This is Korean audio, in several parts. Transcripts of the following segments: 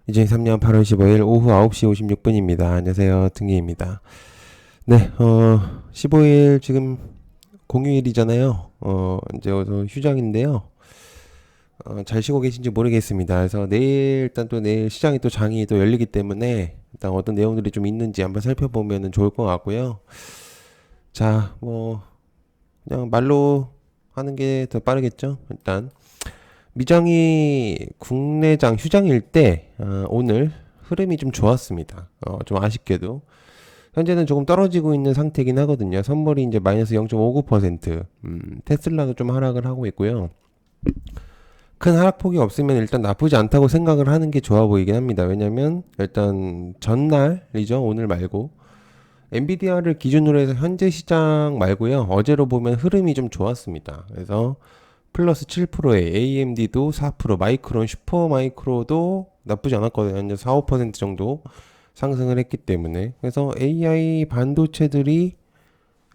2023년 8월 15일 오후 9시 56분입니다. 안녕하세요. 등기입니다. 네, 15일 지금 공휴일이잖아요. 이제 휴장인데요. 잘 쉬고 계신지 모르겠습니다. 그래서 내일, 일단 또 내일 시장이 또 장이 또 열리기 때문에 일단 어떤 내용들이 좀 있는지 한번 살펴보면 좋을 것 같고요. 자, 그냥 말로 하는 게 더 빠르겠죠? 일단. 미장이 국내장 휴장일 때 오늘 흐름이 좀 좋았습니다. 좀 아쉽게도 현재는 조금 떨어지고 있는 상태긴 하거든요. 선물이 이제 마이너스 0.59%, 테슬라도 좀 하락을 하고 있고요. 큰 하락폭이 없으면 일단 나쁘지 않다고 생각을 하는 게 좋아 보이긴 합니다. 왜냐면 일단 전날이죠. 오늘 말고 엔비디아를 기준으로 해서 현재 시장 말고요. 어제로 보면 흐름이 좀 좋았습니다. 그래서 플러스 7%에 AMD도 4%, 마이크론, 슈퍼 마이크로도 나쁘지 않았거든요. 이제 4, 5% 정도 상승을 했기 때문에. 그래서 AI 반도체들이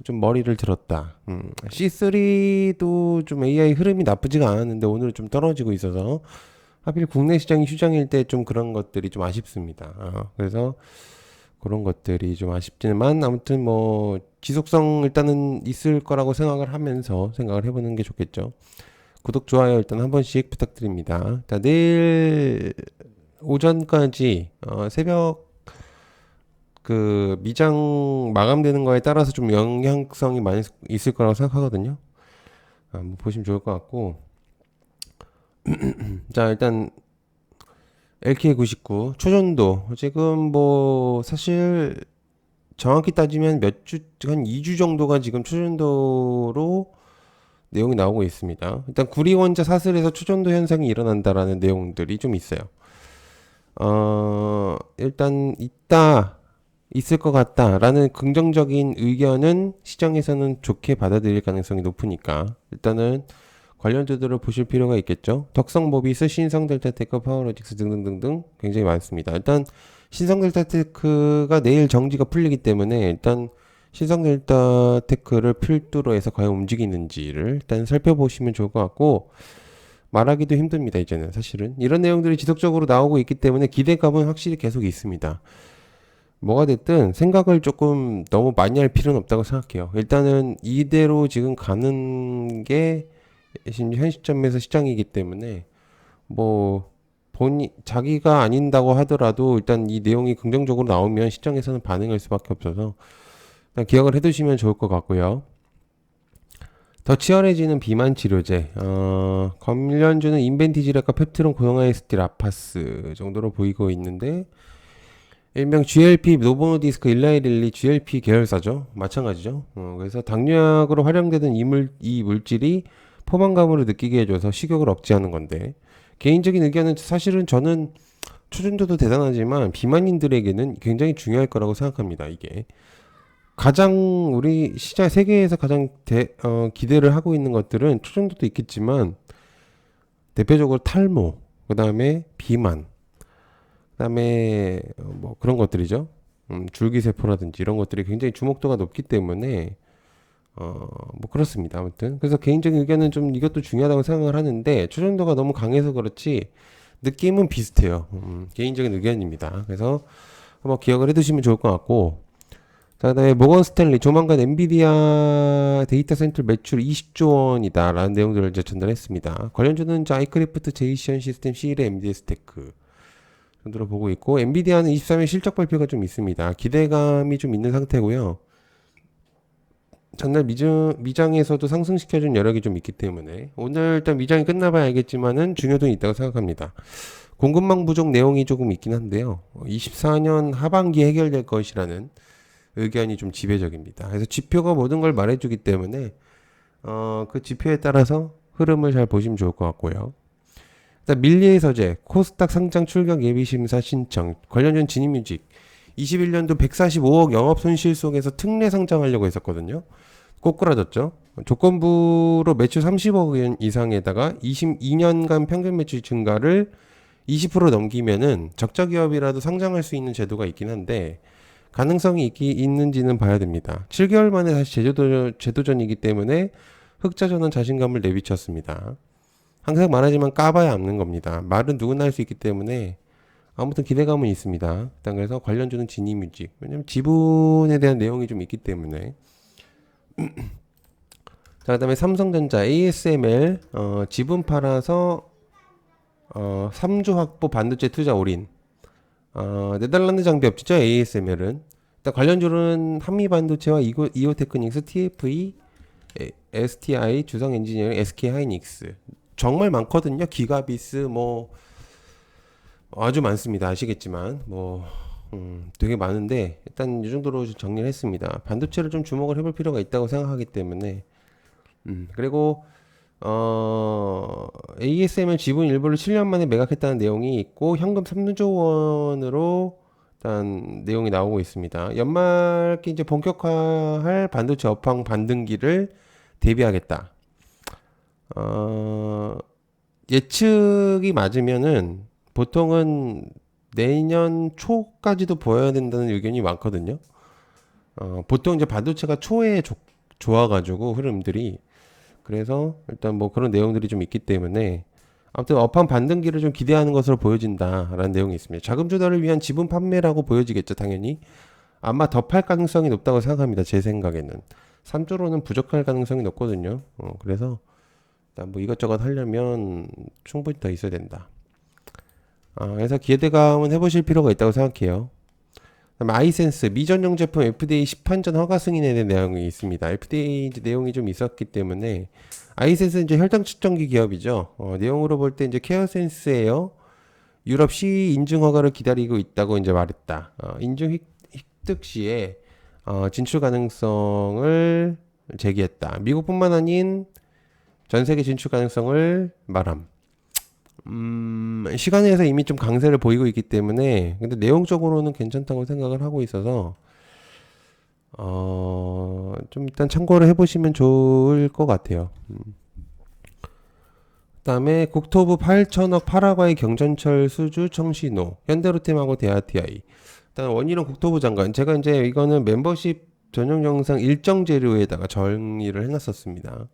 좀 머리를 들었다. C3도 좀 AI 흐름이 나쁘지가 않았는데 오늘 좀 떨어지고 있어서 하필 국내 시장이 휴장일 때 좀 그런 것들이 좀 아쉽습니다. 그래서 그런 것들이 좀 아쉽지만 아무튼 지속성 일단은 있을 거라고 생각을 하면서 생각을 해보는 게 좋겠죠. 구독, 좋아요 일단 한 번씩 부탁드립니다. 자, 내일 오전까지 새벽 그 미장 마감되는 거에 따라서 좀 영향성이 많이 있을 거라고 생각하거든요. 한번 보시면 좋을 것 같고. 자, 일단 LK99 초전도 지금 사실 정확히 따지면 한 2주 정도가 지금 초전도로 내용이 나오고 있습니다. 일단 구리원자 사슬에서 초전도 현상이 일어난다라는 내용들이 좀 있어요. 일단 있을 것 같다라는 긍정적인 의견은 시장에서는 좋게 받아들일 가능성이 높으니까 일단은 관련주들을 보실 필요가 있겠죠. 덕성 모비스, 신성 델타테크, 파워로직스 등등등등 굉장히 많습니다. 일단 신성 델타테크가 내일 정지가 풀리기 때문에 일단 신성 델타테크를 필두로 해서 과연 움직이는지를 일단 살펴보시면 좋을 것 같고 말하기도 힘듭니다. 이제는 사실은 이런 내용들이 지속적으로 나오고 있기 때문에 기대감은 확실히 계속 있습니다. 뭐가 됐든 생각을 조금 너무 많이 할 필요는 없다고 생각해요. 일단은 이대로 지금 가는 게 현 시점에서 시장이기 때문에 자기가 아닌다고 하더라도 일단 이 내용이 긍정적으로 나오면 시장에서는 반응할 수밖에 없어서 일단 기억을 해두시면 좋을 것 같고요. 더 치열해지는 비만 치료제. 관련주는 인벤티지렉과 펩트론 고용아이스티 라파스 정도로 보이고 있는데 일명 GLP 노보노디스크 일라이릴리 GLP 계열사죠. 마찬가지죠. 그래서 당뇨약으로 활용되는 이 물질이 포만감으로 느끼게 해줘서 식욕을 억제하는 건데 개인적인 의견은 사실은 저는 초준도도 대단하지만 비만인들에게는 굉장히 중요할 거라고 생각합니다. 이게 가장 우리 시장 세계에서 가장 기대를 하고 있는 것들은 초준도도 있겠지만 대표적으로 탈모, 그 다음에 비만, 그 다음에 그런 것들이죠. 줄기세포라든지 이런 것들이 굉장히 주목도가 높기 때문에 그렇습니다. 아무튼 그래서 개인적인 의견은 좀 이것도 중요하다고 생각을 하는데 초정도가 너무 강해서 그렇지 느낌은 비슷해요. 개인적인 의견입니다. 그래서 한번 기억을 해두시면 좋을 것 같고 자, 그다음에 모건 스탠리 조만간 엔비디아 데이터 센터 매출 20조 원이다라는 내용들을 이제 전달했습니다. 관련주는 아이크래프트, 제이시언 시스템, 시일의 MDS 테크 정도로 보고 있고 엔비디아는 23일 실적 발표가 좀 있습니다. 기대감이 좀 있는 상태고요. 전날 미장에서도 상승시켜준 여력이 좀 있기 때문에 오늘 일단 미장이 끝나봐야 알겠지만은 중요도는 있다고 생각합니다. 공급망 부족 내용이 조금 있긴 한데요. 24년 하반기에 해결될 것이라는 의견이 좀 지배적입니다. 그래서 지표가 모든 걸 말해주기 때문에 그 지표에 따라서 흐름을 잘 보시면 좋을 것 같고요. 일단 밀리의 서재, 코스닥 상장 출격 예비심사 신청, 관련된 진입뮤직 21년도 145억 영업 손실 속에서 특례 상장하려고 했었거든요. 꼬꾸라졌죠. 조건부로 매출 30억 원 이상에다가 22년간 평균 매출 증가를 20% 넘기면은 적자 기업이라도 상장할 수 있는 제도가 있긴 한데 가능성이 있는지는 봐야 됩니다. 7개월 만에 다시 제도전이기 때문에 흑자전은 자신감을 내비쳤습니다. 항상 말하지만 까봐야 아는 겁니다. 말은 누구나 할 수 있기 때문에 아무튼 기대감은 있습니다. 일단 그래서 관련주는 진입뮤직. 왜냐면 지분에 대한 내용이 좀 있기 때문에. 자, 그다음에 삼성전자 ASML 지분 팔아서 3주 확보 반도체 투자 올인. 네덜란드 장비 업체죠. ASML은. 일단 관련주는 한미반도체와 이오테크닉스, TFE, STI, 주성 엔지니어링, SK 하이닉스. 정말 많거든요. 기가비스 뭐 아주 많습니다. 아시겠지만 뭐 되게 많은데 일단 이 정도로 정리를 했습니다. 반도체를 좀 주목을 해볼 필요가 있다고 생각하기 때문에 그리고 ASML 지분 일부를 7년 만에 매각했다는 내용이 있고 현금 3조 원으로 일단 내용이 나오고 있습니다. 연말기 이제 본격화할 반도체 업황 반등기를 대비하겠다. 예측이 맞으면은 보통은 내년 초까지도 보여야 된다는 의견이 많거든요. 보통 이제 반도체가 초에 좋아가지고 흐름들이 그래서 일단 뭐 그런 내용들이 좀 있기 때문에 아무튼 업황 반등기를 좀 기대하는 것으로 보여진다라는 내용이 있습니다. 자금조달을 위한 지분 판매라고 보여지겠죠, 당연히. 아마 더 팔 가능성이 높다고 생각합니다. 제 생각에는 3조로는 부족할 가능성이 높거든요. 그래서 일단 뭐 이것저것 하려면 충분히 더 있어야 된다. 그래서 기대감은 해보실 필요가 있다고 생각해요. 그다음에 아이센스 미전용 제품 FDA 시판전 허가 승인에 대한 내용이 있습니다. FDA 이제 내용이 좀 있었기 때문에 아이센스 이제 혈당 측정기 기업이죠. 내용으로 볼 때 이제 케어센스예요. 유럽 CE 인증 허가를 기다리고 있다고 이제 말했다. 인증 획득 시에 진출 가능성을 제기했다. 미국뿐만 아닌 전 세계 진출 가능성을 말함. 시간에서 이미 좀 강세를 보이고 있기 때문에 근데 내용적으로는 괜찮다고 생각을 하고 있어서 좀 일단 참고를 해보시면 좋을 것 같아요. 그다음에 국토부 8천억 파라과이 경전철 수주 청신호 현대로템하고 대아티아이 일단 원희룡 국토부 장관 제가 이제 이거는 멤버십 전용 영상 일정 재료에다가 정리를 해놨었습니다.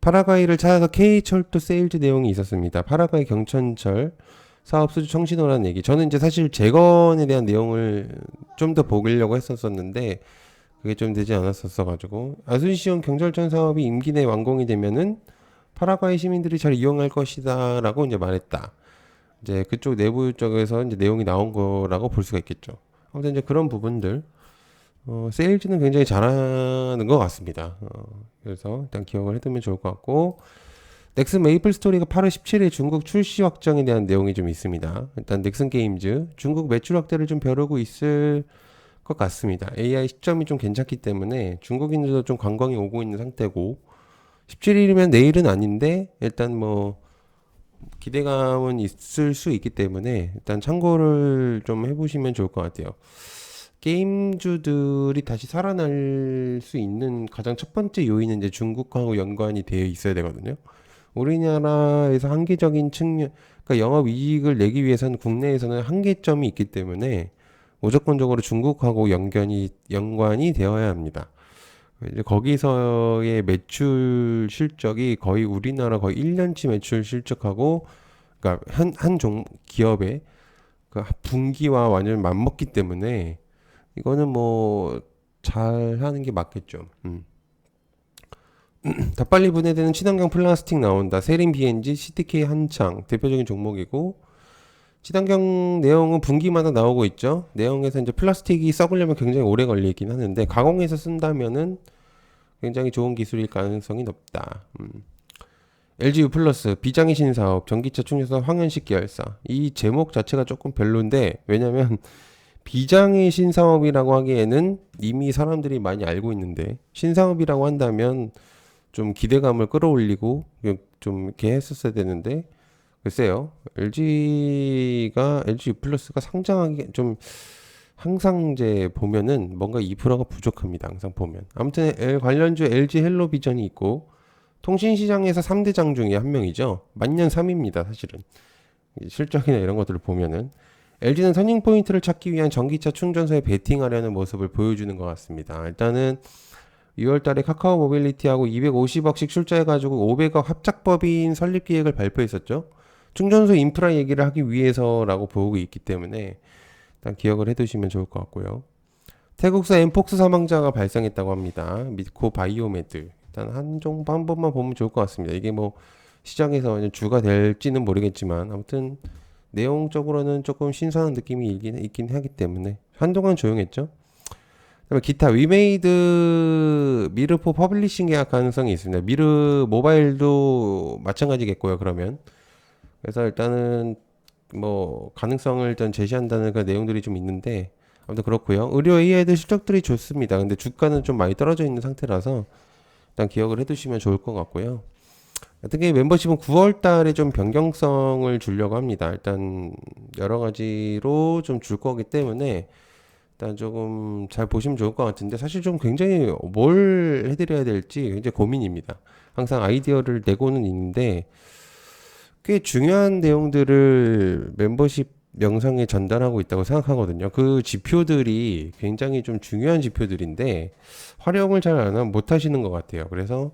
파라과이를 찾아서 K철도 세일즈 내용이 있었습니다. 파라과이 경천철 사업 수주 청신호라는 얘기. 저는 이제 사실 재건에 대한 내용을 좀 더 보려고 했었는데 그게 좀 되지 않았었어가지고 아순시온 경철천 사업이 임기 내 완공이 되면은 파라과이 시민들이 잘 이용할 것이다라고 이제 말했다. 이제 그쪽 내부 쪽에서 이제 내용이 나온 거라고 볼 수가 있겠죠. 아무튼 이제 그런 부분들 세일즈는 굉장히 잘하는 것 같습니다. 그래서 일단 기억을 해두면 좋을 것 같고 넥슨 메이플 스토리가 8월 17일 중국 출시 확정에 대한 내용이 좀 있습니다. 일단 넥슨 게임즈 중국 매출 확대를 좀 벼르고 있을 것 같습니다. AI 시점이 좀 괜찮기 때문에 중국인들도 좀 관광이 오고 있는 상태고 17일이면 내일은 아닌데 일단 뭐 기대감은 있을 수 있기 때문에 일단 참고를 좀 해보시면 좋을 것 같아요. 게임주들이 다시 살아날 수 있는 가장 첫 번째 요인은 이제 중국하고 연관이 되어 있어야 되거든요. 우리나라에서 한계적인 측면, 그러니까 영업 이익을 내기 위해서는 국내에서는 한계점이 있기 때문에 무조건적으로 중국하고 연관이 되어야 합니다. 이제 거기서의 매출 실적이 거의 우리나라 거의 1년치 매출 실적하고, 그러니까 한 기업의 그 분기와 완전 맞먹기 때문에 이거는 뭐 잘 하는 게 맞겠죠. 더 빨리 분해되는 친환경 플라스틱 나온다. 세린 BNG, CTK 한창 대표적인 종목이고 친환경 내용은 분기마다 나오고 있죠. 내용에서 이제 플라스틱이 썩으려면 굉장히 오래 걸리긴 하는데 가공해서 쓴다면은 굉장히 좋은 기술일 가능성이 높다. LGU 플러스 비장의 신사업 전기차 충전소 황현식 계열사 이 제목 자체가 조금 별론데 왜냐면 비장의 신사업이라고 하기에는 이미 사람들이 많이 알고 있는데 신사업이라고 한다면 좀 기대감을 끌어올리고 좀 이렇게 했었어야 되는데 글쎄요 LG 플러스가 상장하기 좀 항상 이제 보면은 뭔가 2%가 부족합니다. 항상 보면 아무튼 관련주 LG 헬로비전이 있고 통신시장에서 3대장 중에 한 명이죠. 만년 3위입니다. 사실은 실적이나 이런 것들을 보면은 LG는 터닝 포인트를 찾기 위한 전기차 충전소에 베팅하려는 모습을 보여주는 것 같습니다. 일단은 6월달에 카카오 모빌리티하고 250억씩 출자해가지고 500억 합작법인 설립 계획을 발표했었죠. 충전소 인프라 얘기를 하기 위해서라고 보고 있기 때문에 일단 기억을 해두시면 좋을 것 같고요. 태국서 엠폭스 사망자가 발생했다고 합니다. 미코 바이오메드. 일단 한 번만 보면 좋을 것 같습니다. 이게 뭐 시장에서 주가 될지는 모르겠지만 아무튼 내용적으로는 조금 신선한 느낌이 있긴 하기 때문에 한동안 조용했죠. 그다음에 기타 위메이드 미르포 퍼블리싱 계약 가능성이 있습니다. 미르 모바일도 마찬가지겠고요. 그러면 그래서 일단은 뭐 가능성을 일단 제시한다는 그 내용들이 좀 있는데 아무튼 그렇고요. 의료 AI들 실적들이 좋습니다. 근데 주가는 좀 많이 떨어져 있는 상태라서 일단 기억을 해두시면 좋을 것 같고요. 특히 멤버십은 9월 달에 좀 변경성을 주려고 합니다. 일단 여러 가지로 좀 줄 거기 때문에 일단 조금 잘 보시면 좋을 것 같은데 사실 좀 굉장히 뭘 해드려야 될지 굉장히 고민입니다. 항상 아이디어를 내고는 있는데 꽤 중요한 내용들을 멤버십 영상에 전달하고 있다고 생각하거든요. 그 지표들이 굉장히 좀 중요한 지표들인데 활용을 잘 안 하면 못 하시는 것 같아요. 그래서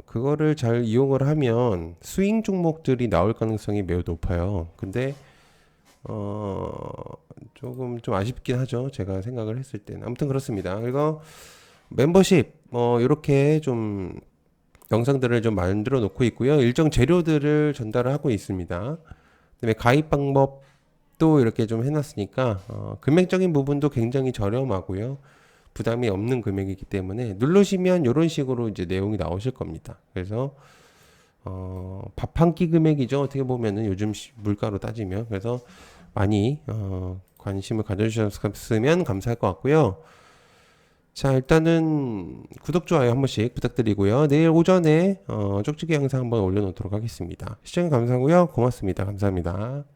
그거를 잘 이용을 하면 스윙 종목들이 나올 가능성이 매우 높아요. 근데 어, 조금 좀 아쉽긴 하죠. 제가 생각을 했을 때는. 아무튼 그렇습니다. 그리고 멤버십, 이렇게 좀 영상들을 좀 만들어 놓고 있고요. 일정 재료들을 전달을 하고 있습니다. 그다음에 가입 방법도 이렇게 좀 해놨으니까, 금액적인 부분도 굉장히 저렴하고요. 부담이 없는 금액이기 때문에 누르시면 이런 식으로 이제 내용이 나오실 겁니다. 그래서 밥 한 끼 금액이죠. 어떻게 보면은 요즘 물가로 따지면. 그래서 많이 관심을 가져주셨으면 감사할 것 같고요. 자, 일단은 구독, 좋아요 한 번씩 부탁드리고요. 내일 오전에 쪽지기 영상 한번 올려놓도록 하겠습니다. 시청해 감사하고요. 고맙습니다. 감사합니다.